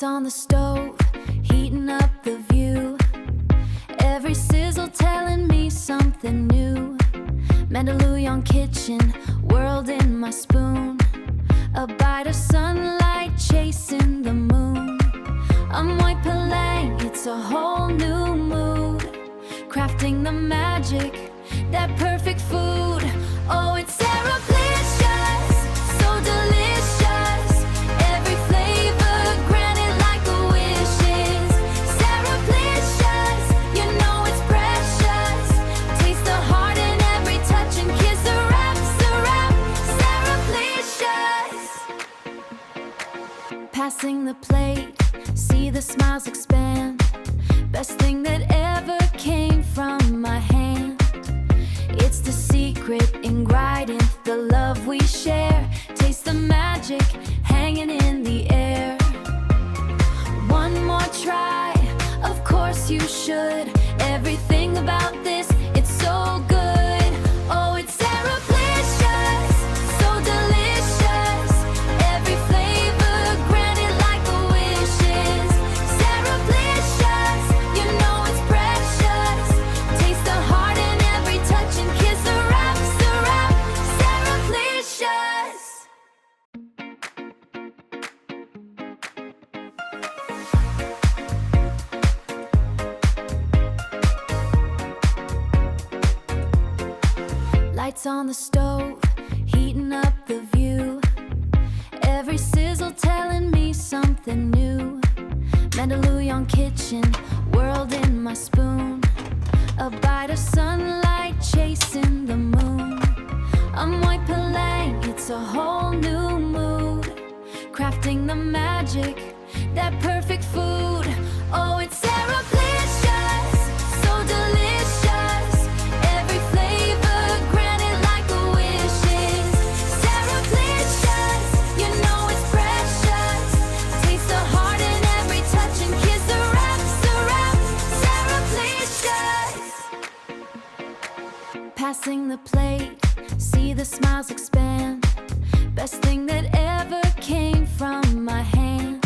Lights on the stove, heating up the view. Every sizzle telling me something new. Mandaluyong kitchen, whirled in my spoon. A bite of sunlight chasing the moon. I'm white palang, it's a whole new mood. Crafting the magic, that perfect food. Oh, it's SARAPlicious, so delicious. Every flavor granted like a wish is SARAPlicious, you know it's precious. Taste the heart in every touch and kiss. SARAPlicious. Passing the plate, see the smiles expand. Best thing that ever came from my hand. It's the secret ingredient, the love we share. Taste the magic hanging in the air. One more try, of course you should. Everything about this, it's so good. Oh, it's SARAPlicious, so delicious. Every flavor granted like a wish is SARAPlicious, you know it's precious. Taste the heart in every touch and kiss. SARAPlicious. Lights on the stove, heating up the view. Every sizzle telling me something new. Mandaluyong kitchen, whirled in my spoon. A bite of sunlight chasing the moon. I'm white palang, it's a whole new mood. Crafting the magic, that perfect food. Oh, it's SARAPlicious, so delicious. Every flavor granted like a wish is SARAPlicious, you know it's precious. Taste the heart in every touch and kiss. SARAPlicious. Passing the plate, see the smiles expand. Best thing that ever came from my hand.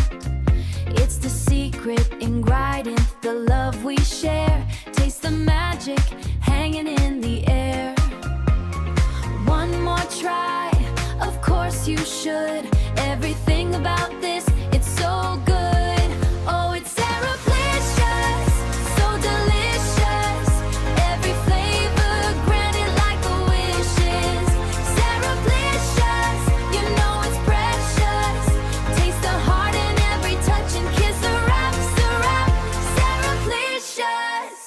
It's the secret ingredient, the love we share. Taste the magic hanging in the air. One more try, of course you should. Everything about this, it's so good. Oh, it's SARAPlicious, so delicious. Every flavor granted like a wish is SARAPlicious, you know it's precious. Taste the heart in every touch and kiss. SARAPlicious.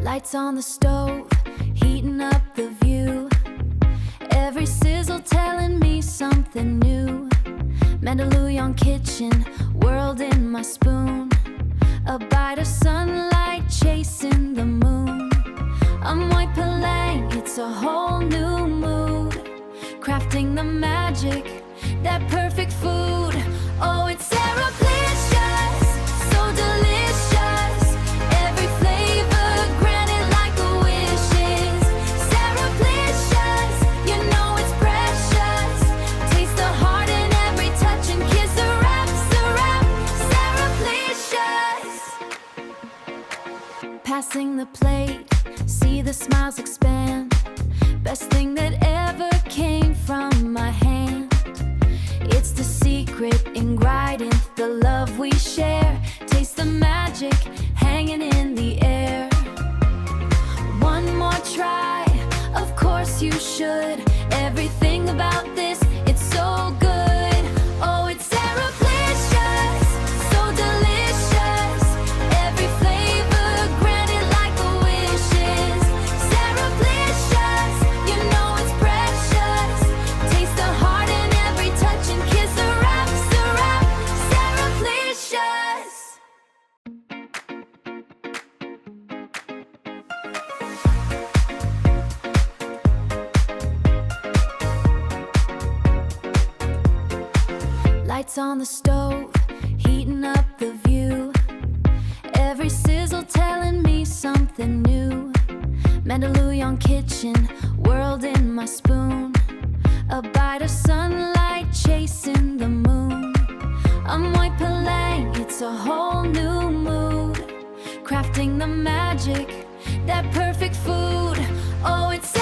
Lights on the stove, heating up the view. Every sizzle telling me something new. Mandaluyong kitchen, whirled in my spoon. A bite of sunlight chasing the moon. I'm white palang, it's a whole new mood. Crafting the magic, that perfect food. Oh, it's SARAPlicious, so delicious. Every flavor granted like a wish is SARAPlicious, you know it's precious. Taste the heart in every touch and kiss. SARAPlicious. Passing the plate, see the smiles expand. Best thing that ever came from my hand. It's the secret ingredient, the love we share. Taste the magic hanging in the air. One more try, of course you should. Everything about this, it's so good. Oh, it's SARAPlicious, so delicious. Every flavor granted like a wish is SARAPlicious, you know it's precious. Taste the heart in every touch and kiss. SARAPlicious. Lights on the stove, heating up the view. Every sizzle telling me something. Mandaluyong kitchen, world in my spoon. A bite of sunlight chasing the moon. I'm white Palang, it's a whole new mood. Crafting the magic, that perfect food. Oh, it's